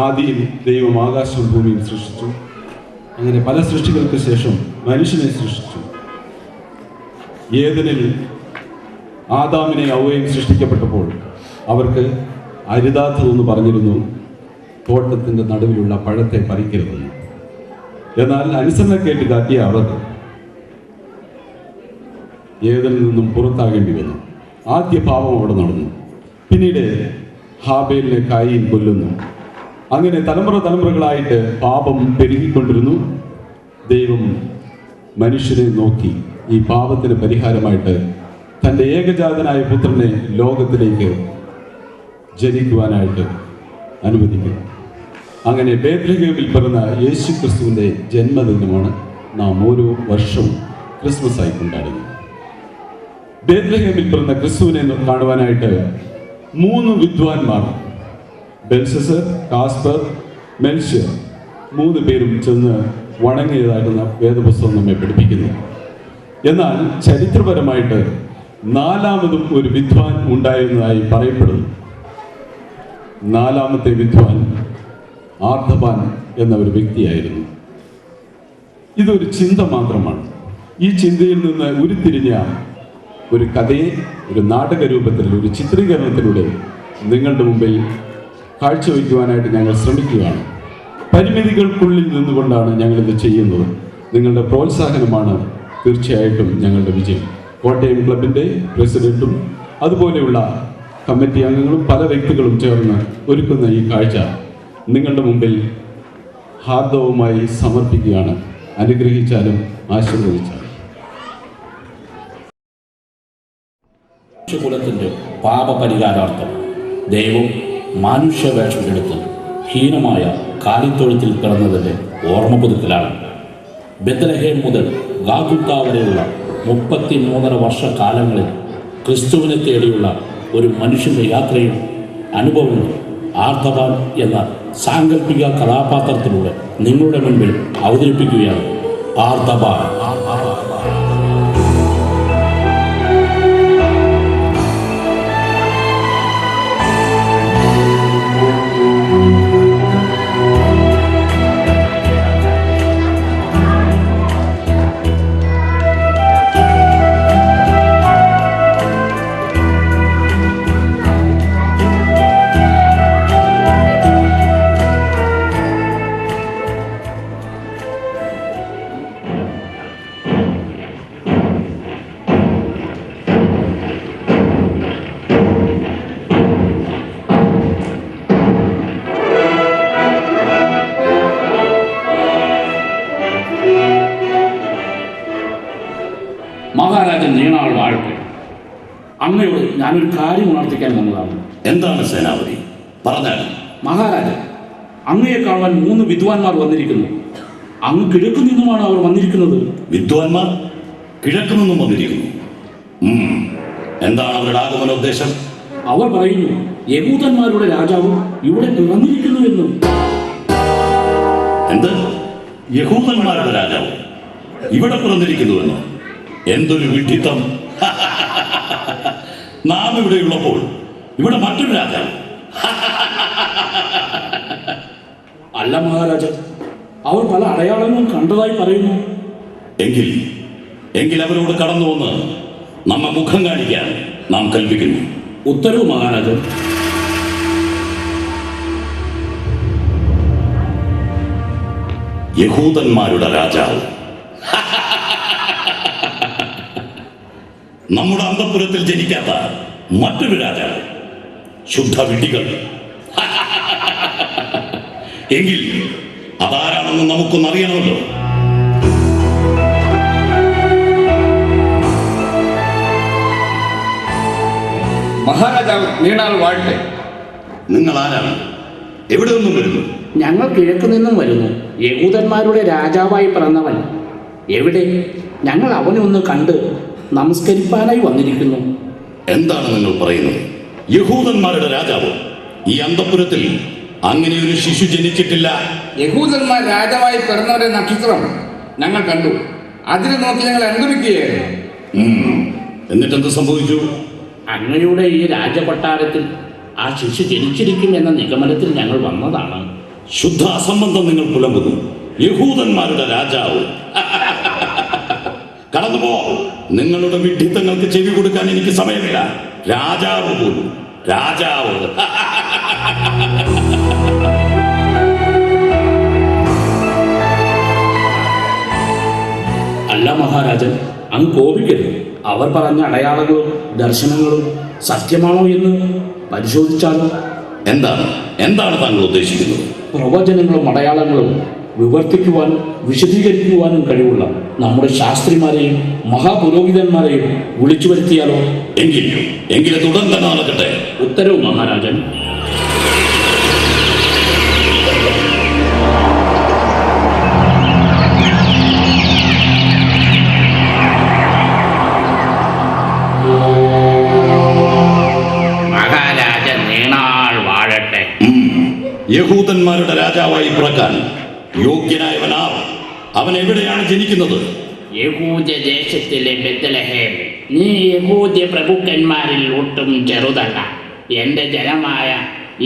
ആദിയിൽ ദൈവം ആകാശവും ഭൂമിയും സൃഷ്ടിച്ചു. അങ്ങനെ പല സൃഷ്ടികൾക്ക് ശേഷം മനുഷ്യനെ സൃഷ്ടിച്ചു. ഏദനിൽ ആദാമിനെ ഹവ്വയും സൃഷ്ടിക്കപ്പെട്ടപ്പോൾ അവർക്ക് അരുതാത്തതെന്ന് പറഞ്ഞിരുന്നു, തോട്ടത്തിൻ്റെ നടുവിലുള്ള പഴത്തെ പറിക്കരുതെന്ന്. എന്നാൽ അനുസരണക്കേട്ട് കാട്ടിയ അവർ ഏദനിൽ നിന്നും പുറത്താകേണ്ടി വന്നു. ആദ്യ പാപം അവിടെ നടന്നു. പിന്നീട് ഹാബേലിനെ കായീൻ കൊല്ലുന്നു. അങ്ങനെ തലമുറകളായിട്ട് പാപം പെരുകിക്കൊണ്ടിരുന്നു. ദൈവം മനുഷ്യനെ നോക്കി ഈ പാപത്തിന് പരിഹാരമായിട്ട് തൻ്റെ ഏകജാതനായ പുത്രനെ ലോകത്തിലേക്ക് ജനിക്കുവാനായിട്ട് അനുവദിക്കുന്നു. അങ്ങനെ ബേത്ലഹേമിൽ പിറന്ന യേശു ക്രിസ്തുവിൻ്റെ ജന്മദിനമാണ് നാം ഓരോ വർഷവും ക്രിസ്മസ് ആയി കൊണ്ടാടുന്നത്. ബേത്ലഹേമിൽ പിറന്ന ക്രിസ്തുവിനെ കാണുവാനായിട്ട് 3 വിദ്വാൻമാർ, ബെൽഷസർ, കാസ്പർ, മെൽഷ്യർ, 3 പേരും ചെന്ന് വണങ്ങിയതായിട്ട് വേദപുസ്തകം നമ്മെ പഠിപ്പിക്കുന്നു. എന്നാൽ ചരിത്രപരമായിട്ട് 4ാമതും ഒരു വിദ്വാൻ ഉണ്ടായിരുന്നതായി പറയപ്പെടുന്നു. 4ാമത്തെ വിദ്വാൻ ആർദ്ധബാൻ എന്ന ഒരു വ്യക്തിയായിരുന്നു. ഇതൊരു ചിന്ത മാത്രമാണ്. ഈ ചിന്തയിൽ നിന്ന് ഉരുത്തിരിഞ്ഞ ഒരു കഥയെ ഒരു നാടക രൂപത്തിൽ, ഒരു ചിത്രീകരണത്തിലൂടെ നിങ്ങളുടെ മുമ്പിൽ കാഴ്ചവെക്കുവാനായിട്ട് ഞങ്ങൾ ശ്രമിക്കുകയാണ്. പരിമിതികൾക്കുള്ളിൽ നിന്നുകൊണ്ടാണ് ഞങ്ങളിത് ചെയ്യുന്നത്. നിങ്ങളുടെ പ്രോത്സാഹനമാണ് തീർച്ചയായിട്ടും ഞങ്ങളുടെ വിജയം. കോട്ടയം ക്ലബിൻ്റെ പ്രസിഡന്റും അതുപോലെയുള്ള കമ്മിറ്റി അംഗങ്ങളും പല വ്യക്തികളും ചേർന്ന് ഒരുക്കുന്ന ഈ കാഴ്ച നിങ്ങളുടെ മുമ്പിൽ ഹാർദവുമായി സമർപ്പിക്കുകയാണ്. അനുഗ്രഹിച്ചാലും ആശീർവദിച്ചാലും. മനുഷ്യകുലത്തിൻ്റെ പാപപരിഹാരാർത്ഥം ദൈവം മനുഷ്യവേഷമെടുത്ത് ഹീനമായ കാലിത്തൊഴുത്തിൽ പിറന്നതിൻ്റെ ഓർമ്മ പുതുക്കലാണ്. ബെത്ലഹേം മുതൽ ഗാഗുൽത്ത വരെയുള്ള 33 വർഷക്കാലങ്ങളിൽ ക്രിസ്തുവിനെ തേടിയുള്ള ഒരു മനുഷ്യൻ്റെ യാത്രയും അനുഭവവും ആർദ്ധബാൻ എന്ന സാങ്കല്പിക കഥാപാത്രത്തിലൂടെ നിങ്ങളുടെ മുൻപിൽ അവതരിപ്പിക്കുകയാണ്. ആർദ്ധബാൻ. മഹാരാജൻ നീണാൾ വാഴട്ടെ. അങ്ങയോട് ഞാനൊരു കാര്യം ഉണർത്തിക്കാൻ വന്നതാണ്. എന്താണ് സേനാപതി? പറഞ്ഞാൽ. മഹാരാജൻ, അങ്ങയെ കാണുവാൻ 3 വിദ്വാൻമാർ വന്നിരിക്കുന്നു. അങ്ങ് കിഴക്കു നിന്നുമാണ് അവർ വന്നിരിക്കുന്നത്. വിദ്വാൻമാർ കിഴക്കു നിന്നും വന്നിരിക്കുന്നു? എന്താണ് അവരുടെ ആഗമനോദ്ദേശം? അവർ പറയുന്നു, യഹൂദന്മാരുടെ രാജാവ് ഇവിടെ പിറന്നിരിക്കുന്നു എന്നും. എന്ത്? യഹൂദന്മാരുടെ രാജാവ് ഇവിടെ പിറന്നിരിക്കുന്നുവെന്നോ? എന്തൊരു വിഡ്ഢിത്തം! നാം ഇവിടെയുള്ളപ്പോൾ ഇവിടെ മറ്റൊരു രാജാവ്. അല്ല മഹാരാജൻ, അവർ പല അടയാളങ്ങളും കണ്ടതായി പറയുന്നു. എങ്കിൽ അവരോട് കടന്നു വന്ന് നമ്മെ മുഖം കാണിക്കാൻ നാം കൽപ്പിക്കുന്നു. ഉത്തരവ് മഹാരാജൻ. യഹൂദന്മാരുടെ രാജാവ് നമ്മുടെ അന്തഃപുരത്തിൽ ജനിക്കാത്ത മറ്റൊരു രാജാവ്. ശുദ്ധ വിഡ്ഢികൾ. എങ്കിൽ അതാരാണെന്ന് നമുക്കൊന്നറിയണമല്ലോ. മഹാരാജാവ് നീണാൾ വാഴട്ടെ. നിങ്ങൾ ആരാണ്? എവിടെ നിന്നും വരുന്നു? ഞങ്ങൾ കിഴക്ക് നിന്നും വരുന്നു. യഹൂദന്മാരുടെ രാജാവായി പിറന്നവൻ എവിടെ? ഞങ്ങൾ അവനെ ഒന്ന് കണ്ട് നമസ്കരിപ്പാനായി വന്നിരിക്കുന്നു. എന്താണ് നിങ്ങൾ പറയുന്നത്? യഹൂദന്മാരുടെ രാജാവ്? ഈ അന്തഃപുരത്തിൽ അങ്ങനെ ഒരു ശിശു ജനിച്ചിട്ടില്ല. യഹൂദന്മാർ രാജാവായി പിറന്നവരുടെ നക്ഷത്രം ഞങ്ങൾ കണ്ടു. അതിനെ നോക്കി ഞങ്ങൾ അനുഗമിക്കുകയായിരുന്നു. എന്നിട്ടെന്ത് സംഭവിച്ചു? അങ്ങയുടെ ഈ രാജകൊട്ടാരത്തിൽ ആ ശിശു ജനിച്ചിരിക്കും എന്ന നിഗമനത്തിൽ ഞങ്ങൾ വന്നതാണ്. ശുദ്ധ അസംബന്ധം നിങ്ങൾ പുലമ്പുന്നു. യഹൂദന്മാരുടെ രാജാവ്. കടന്നുപോ. നിങ്ങളുടെ വിഡ്ഢിത്തങ്ങൾക്ക് ചെവി കൊടുക്കാൻ എനിക്ക് സമയമില്ല. രാജാവ് പോലും. രാജാവ്. അല്ല മഹാരാജൻ, അങ്ങ് കോപിക്കരുത്. അവർ പറഞ്ഞ അടയാളങ്ങളും ദർശനങ്ങളും സത്യമാണോ എന്ന് പരിശോധിച്ചാലോ? എന്താണ് താങ്കൾ ഉദ്ദേശിക്കുന്നത്? പ്രവചനങ്ങളും അടയാളങ്ങളും വിവർത്തിക്കുവാനും വിശദീകരിക്കുവാനും കഴിവുള്ള നമ്മുടെ ശാസ്ത്രിമാരെയും മഹാപുരോഹിതന്മാരെയും വിളിച്ചു വരുത്തിയാലോ? എങ്കിലും തുടർന്ന് തന്നെ നടക്കട്ടെ. ഉത്തരവ് മഹാരാജൻ. മഹാരാജൻ നീണാൾ വാഴട്ടെ. യഹൂദന്മാരുടെ രാജാവായി പിറക്കാൻ യോഗ്യനായവനാർ? അവൻ എവിടെയാണ് ജനിക്കുന്നത്? യഹൂദ ദേശത്തിലെ ബെത്ലഹേം. നീ യഹൂദ്യ പ്രഭുക്കന്മാരിൽ ഒട്ടും ചെറുതല്ല. എൻ്റെ ജനമായ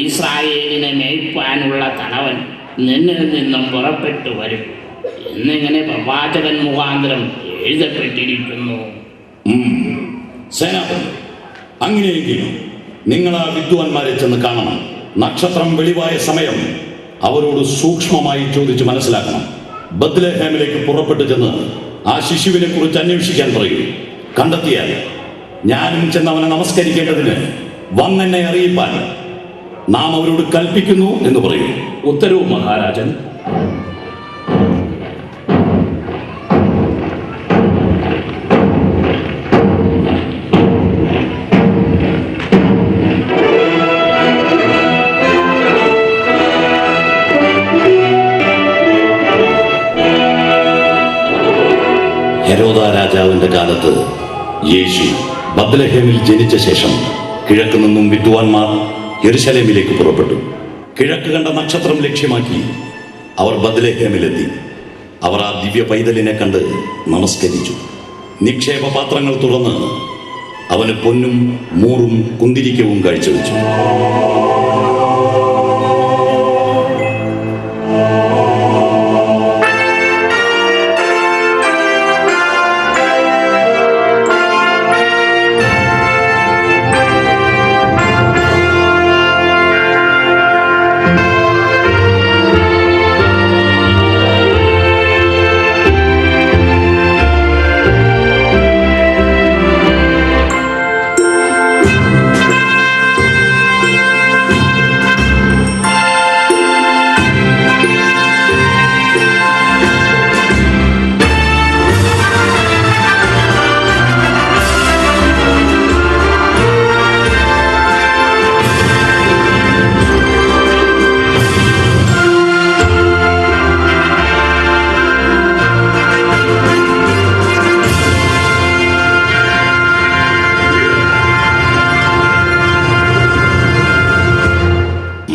ഇസ്രായേലിനെ മേയ്പ്പാനുള്ള തലവൻ നിന്നിൽ നിന്നും പുറപ്പെട്ടു വരും എന്നിങ്ങനെ പ്രവാചകൻ മുഖാന്തരം എഴുതപ്പെട്ടിരിക്കുന്നു. സേനാപതി, അങ്ങനെയെങ്കിൽ നിങ്ങൾ ആ വിദ്വാൻമാരെ ചെന്ന് കാണണം. നക്ഷത്രം വെളിവായ സമയം അവരോട് സൂക്ഷ്മമായി ചോദിച്ച് മനസ്സിലാക്കണം. ബത്ലഹേമിലേക്ക് പുറപ്പെട്ടു ചെന്ന് ആ ശിശുവിനെ കുറിച്ച് അന്വേഷിക്കാൻ പറയൂ. കണ്ടെത്തിയാൽ ഞാനും ചെന്ന് അവനെ നമസ്കരിക്കേണ്ടതിന് വന്നെന്നെ അറിയിപ്പാൻ നാം അവരോട് കൽപ്പിക്കുന്നു എന്ന് പറയൂ. ഉത്തരവ് മഹാരാജൻ. ഹെരോദ രാജാവിന്റെ കാലത്ത് യേശു ബത്ലഹേമിൽ ജനിച്ച ശേഷം കിഴക്ക് നിന്നും വിദ്വാൻമാർ യെരുശലേമിലേക്ക് പുറപ്പെട്ടു. കിഴക്ക് കണ്ട നക്ഷത്രം ലക്ഷ്യമാക്കി അവർ ബത്ലഹേമിലെത്തി. അവർ ആ ദിവ്യ പൈതലിനെ കണ്ട് നമസ്കരിച്ചു. നിക്ഷേപ പാത്രങ്ങൾ തുറന്ന് അവന് പൊന്നും മൂറും കുന്തിരിക്കവും കാഴ്ചവെച്ചു.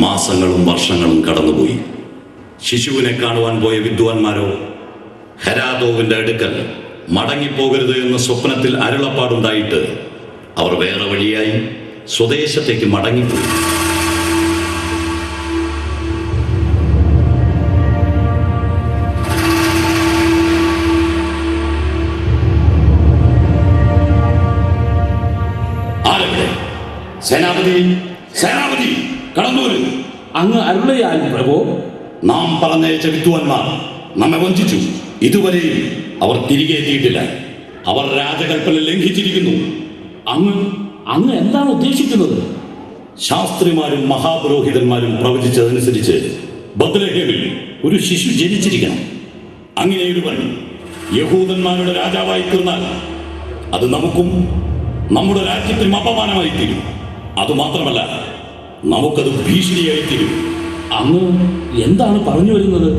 മാസങ്ങളും വർഷങ്ങളും കടന്നുപോയി. ശിശുവിനെ കാണുവാൻ പോയ വിദ്വാൻമാരോ ഹെരോദാവിന്റെ അടുക്കൽ മടങ്ങിപ്പോകരുത് എന്ന സ്വപ്നത്തിൽ അരുളപ്പാടുണ്ടായിട്ട് അവർ വേറെ വഴിയായി സ്വദേശത്തേക്ക് മടങ്ങിപ്പോയി. ആരെവിടെ? സേനാപതി, സേനാപതി, കടന്നു വരൂ. അങ്ങ് അരുളയാലും പ്രഭു. നാം പറഞ്ഞയച്ച വിദ്വാൻമാർ നമ്മെ വഞ്ചിച്ചു. ഇതുവരെയും അവർ തിരികെ എത്തിയിട്ടില്ല. അവർ രാജകൽപ്പന ലംഘിച്ചിരിക്കുന്നു. അങ്ങ് എന്താണ് ഉദ്ദേശിക്കുന്നത്? ശാസ്ത്രിമാരും മഹാപുരോഹിതന്മാരും പ്രവചിച്ചതനുസരിച്ച് ബത്ലഹേമിൽ ഒരു ശിശു ജനിച്ചിരിക്കണം. അങ്ങനെയൊരുവൻ യഹൂദന്മാരുടെ രാജാവായി തീർന്നാൽ അത് നമുക്കും നമ്മുടെ രാജ്യത്തിനും അപമാനമായി തീരും. അതുമാത്രമല്ല, നമുക്കത് ഭീഷണിയായി തീരും. അങ്ങ് എന്താണ് പറഞ്ഞു വരുന്നത്?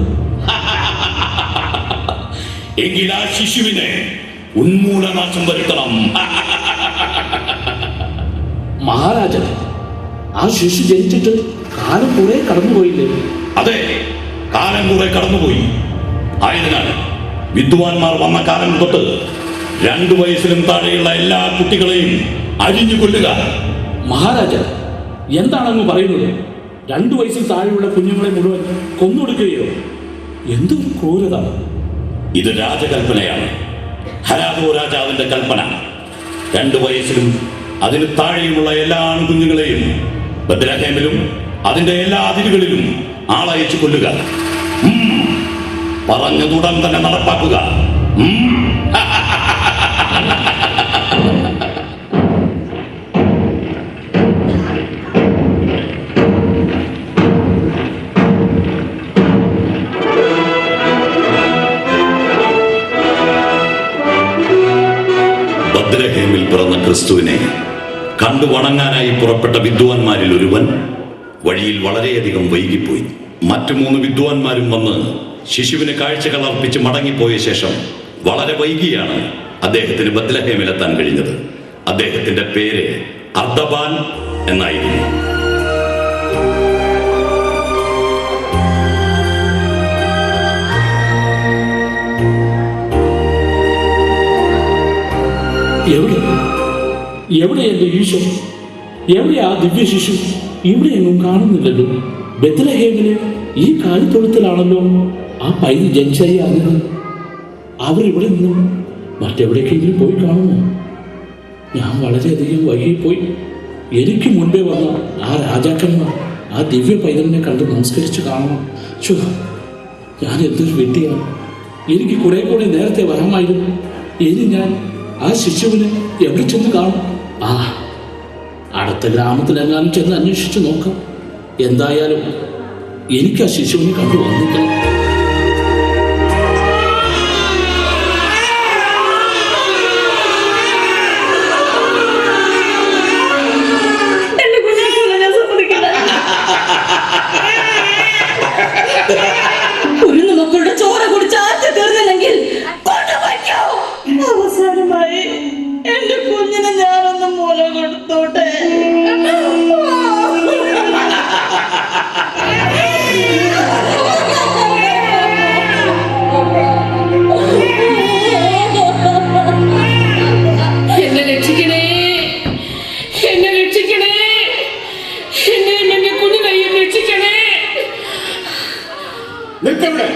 എങ്കിൽ ആ ശിശുവിനെ ഉന്മൂലനാശം വരുത്തണം. മഹാരാജൻ, ആ ശിശു ജനിച്ചിട്ട് കാലം കുറെ കടന്നുപോയില്ലേ? അതെ, കാലം കുറെ കടന്നുപോയി. ആയതിനാൽ വിദ്വാൻമാർ വന്ന കാലം തൊട്ട് 2 വയസ്സിലും താഴെയുള്ള എല്ലാ കുട്ടികളെയും അരിഞ്ഞു കൊല്ലുക. മഹാരാജൻ, എന്താണ് അങ്ങ് പറയുന്നത്? 2 വയസ്സിൽ താഴെയുള്ള കുഞ്ഞുങ്ങളെ മുഴുവൻ കൊന്നൊടുക്കുകയോ? എന്തൊരു ക്രൂരത! ഇത് രാജകൽപ്പനയാണ്, ഹരാദോ രാജാവിന്റെ കൽപ്പന. 2 വയസ്സിലും അതിന് താഴെയുമുള്ള എല്ലാ ആൺകുഞ്ഞുങ്ങളെയും ബത്ലഹേമിലും അതിന്റെ എല്ലാ അതിരുകളിലും ആളയച്ചു കൊല്ലുക. പറഞ്ഞതുടൻ തന്നെ നടപ്പാക്കുക. ബത്ലഹേമിൽ പിറന്ന ക്രിസ്തുവിനെ കണ്ടു വണങ്ങാനായി പുറപ്പെട്ട വിദ്വാൻമാരിൽ ഒരുവൻ വഴിയിൽ വളരെയധികം വൈകിപ്പോയി. മറ്റു 3 വിദ്വാൻമാരും വന്ന് ശിശുവിന് കാഴ്ചകൾ അർപ്പിച്ച് മടങ്ങിപ്പോയ ശേഷം വളരെ വൈകിയാണ് അദ്ദേഹത്തിന് ബത്ലഹേമിലെത്താൻ കഴിഞ്ഞത്. അദ്ദേഹത്തിന്റെ പേര് അർദബാൻ എന്നായിരുന്നു. എവിടെ എന്റെ ഈശോ? എവിടെ ആ ദിവ്യ ശിശു? ഇവിടെ എങ്ങും കാണുന്നില്ലല്ലോ. ബത്ലഹേമിലെ ഈ കാലിത്തൊഴുത്തിലാണല്ലോ ആ പൈതൽ ജനിച്ചായി അറിഞ്ഞത്. അവർ ഇവിടെ നിന്നും മറ്റെവിടേക്കെങ്കിലും പോയി കാണുമോ? ഞാൻ വളരെയധികം വൈകിപ്പോയി. എനിക്ക് മുൻപേ വന്ന ആ രാജാക്കന്മാർ ആ ദിവ്യ പൈതലിനെ കണ്ട് നമസ്കരിച്ച് കാണണം. ഞാൻ എന്തൊരു വെട്ടിയാണ്! എനിക്ക് കുറെ കൂടി നേരത്തെ വരാമായിരുന്നു. ഇനി ഞാൻ ആ ശിശുവിനെ എവിടെ ചെന്ന് കാണും? അടുത്ത ഗ്രാമത്തിലെങ്ങാനും ചെന്ന് അന്വേഷിച്ച് നോക്കാം. എന്തായാലും എനിക്ക് ആ ശിശുവിനെ കണ്ടു വന്നിക്കണം. കുരുന്നു മക്കളുടെ ചോര കുടിച്ച് ആദ്യം തീർന്നില്ലെങ്കിൽ അവസാനമായി എന്റെ കുഞ്ഞിനെ ഞാനൊന്ന് മൂല കൊടുത്തോട്ടെ. എന്നെ രക്ഷിക്കണേ, എന്നെ രക്ഷിക്കണേ, എന്നെയും എന്റെ കുഞ്ഞിനെയും രക്ഷിക്കണേ. നിൽക്കവിടെ,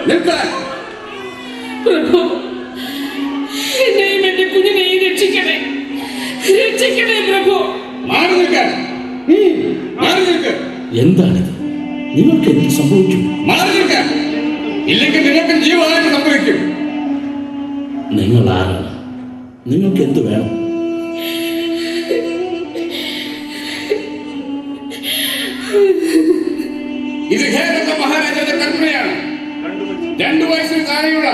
നിൽക്കാൻ. പ്രഭു, എന്നെയും എന്റെ കുഞ്ഞിനെയും രക്ഷിക്കണേ, രക്ഷിക്കണേ പ്രഭു. മാറി നിൽക്കാൻ, മാറി നിൽക്ക്. എന്താണിത്? നിങ്ങൾക്ക് എന്ത് സംഭവിച്ചു? മാറി നിൽക്കാൻ, ഇല്ലെങ്കിൽ നിങ്ങൾക്ക് ജീവഹാനി സംഭവിക്കും. നിങ്ങൾ ആരാണ്? നിങ്ങൾക്ക് എന്ത് വേണം? ഇത് ഹേരോദ മഹാരാജാവിന്റെ കൽപ്പനയാണ്. 2 വയസ്സിന് താഴെയുള്ള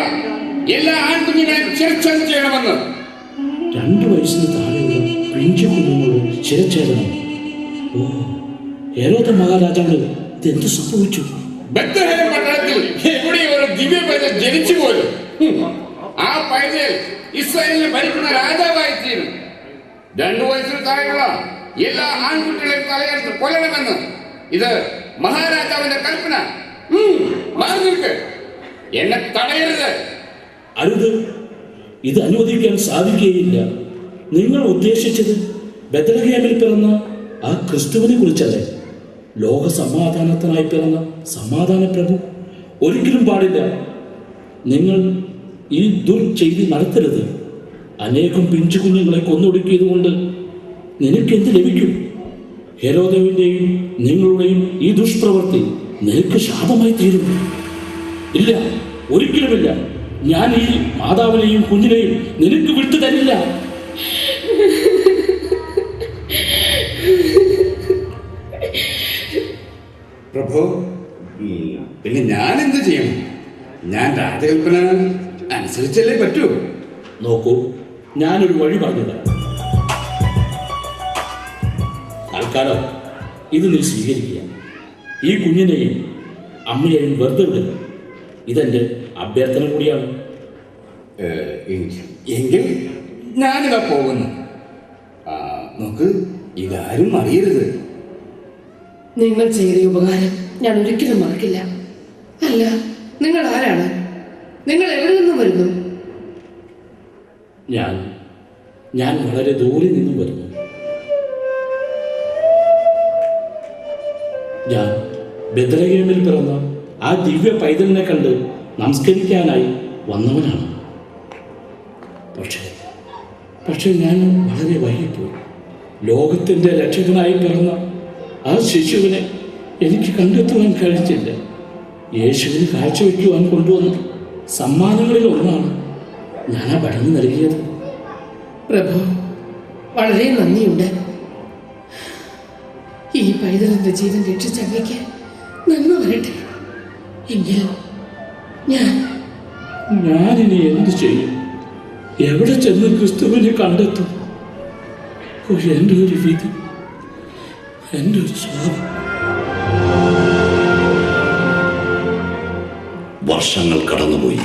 എല്ലാ ആൺകുഞ്ഞുങ്ങളെയും ശിരച്ഛേദം ചെയ്യണമെന്ന്. 2 വയസ്സിന് താഴെയുള്ള പിഞ്ചു കുഞ്ഞുങ്ങളോട് ശിരച്ഛേദനം? ഓ, ഹേരോദ മഹാരാജാവിന് ഇതെന്ത് സംഭവിച്ചു? ബത്ലഹേം പട്ടണത്തിൽ എവിടെയോ ഒരു ദിവ്യ പൈതൽ ജനിച്ചു പോലും. ആ പൈതൽ ഇസ്രായേലിനെ ഭരിക്കുന്ന രാജാവായി തീരും. 2 വയസ്സിന് താഴെയുള്ള എല്ലാ ആൺകുട്ടികളെയും തലയെടുത്ത് കൊല്ലണമെന്ന്. ഇത് മഹാരാജാവിന്റെ കൽപ്പന. മാറി നിൽക്ക്, എന്നെ തടയരുത്. അരുത്, ഇത് അനുവദിക്കാൻ സാധിക്കുകയില്ല. നിങ്ങൾ ഉദ്ദേശിച്ചത് ബത്ലഹേമിൽ പിറന്ന ആ ക്രിസ്തുവിനെ കുറിച്ചല്ലേ? ലോക സമാധാനത്തിനായി പിറന്ന സമാധാന പ്രഭു. ഒരിക്കലും പാടില്ല. നിങ്ങൾ ഈ ദുർചെയ്തി നടത്തരുത്. അനേകം പിഞ്ചു കുഞ്ഞുങ്ങളെ കൊന്നൊടുക്കിയത് കൊണ്ട് നിനക്കെന്ത് ലഭിക്കും? ഹെരോദേവിൻ്റെയും നിങ്ങളുടെയും ഈ ദുഷ്പ്രവൃത്തി നിനക്ക് ശാപമായി തീരും. ഇല്ല, ഒരിക്കലുമില്ല. ഞാൻ ഈ മാതാവിനെയും കുഞ്ഞിനെയും നിനക്ക് വിട്ടു തരില്ല. പ്രഭു, പിന്നെ ഞാൻ എന്ത് ചെയ്യും? ഞാൻ രാജകൽപ്പന അനുസരിച്ചല്ലേ പറ്റൂ. നോക്കൂ, ഞാനൊരു വഴി പറഞ്ഞുതരാം. തൽക്കാലം ഇത് നീ സ്വീകരിക്കുക. ഈ കുഞ്ഞിനെയും അമ്മയെയും വെറുതെ വിടുക. ഇതെന്റെ അഭ്യർത്ഥന കൂടിയാണ്. എങ്കിൽ ഞാനിതാ പോകുന്നു. നോക്ക്, ഇതാരും അറിയരുത്. നിങ്ങൾ ചെയ്ത ഉപകാരം ഞാൻ ഒരിക്കലും മറക്കില്ല. അല്ല, നിങ്ങൾ ആരാണ്? നിങ്ങൾ എവിടെ നിന്നും വരുന്നു? ഞാൻ വളരെ ദൂരെ നിന്നും വരുന്നു. ഞാൻ ബെത്ലഹേമിൽ പിറന്ന ആ ദിവ്യ പൈതലിനെ കണ്ട് നമസ്കരിക്കാനായി വന്നവനാണ്. പക്ഷേ ഞാൻ വളരെ വൈകിപ്പോയി. ലോകത്തിൻ്റെ രക്ഷകനായി പിറന്ന ആ ശിശുവിനെ എനിക്ക് കണ്ടെത്തുവാൻ കഴിഞ്ഞില്ല. യേശുവിന് കാഴ്ചവെക്കുവാൻ കൊണ്ടുവന്ന സമ്മാനങ്ങളിൽ ഒന്നാണ് ഞാൻ ആ പടം നൽകിയത്. പ്രഭു, വളരെ നന്ദിയുണ്ട്. ഈ പൈതലിന്റെ ജീവൻ രക്ഷിച്ച അങ്ങയ്ക്ക് നന്മ വരട്ടെ. എങ്കിൽ ഞാനിനി എന്തു ചെയ്യും? എവിടെ ചെന്ന് ക്രിസ്തുവിനെ കണ്ടെത്തും? എൻ്റെ ഒരു വിധി, എൻ്റെ ഒരു ശാപം. വർഷങ്ങൾ കടന്നുപോയി.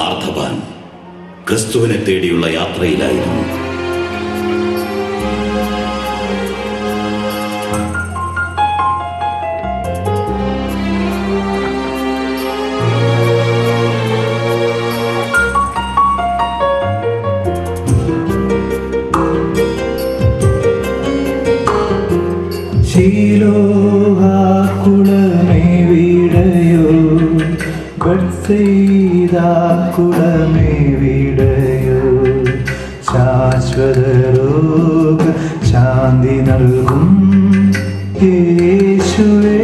ആർത്തവാൻ ക്രിസ്തുവിനെ തേടിയുള്ള യാത്രയിലായിരുന്നു. ശീലോഹാകുളമേവിടയോ ബത്സയിദാകുളമേവിടയോ ശാശ്വത രോഗ ശാന്തി നൽകും യേശുവേ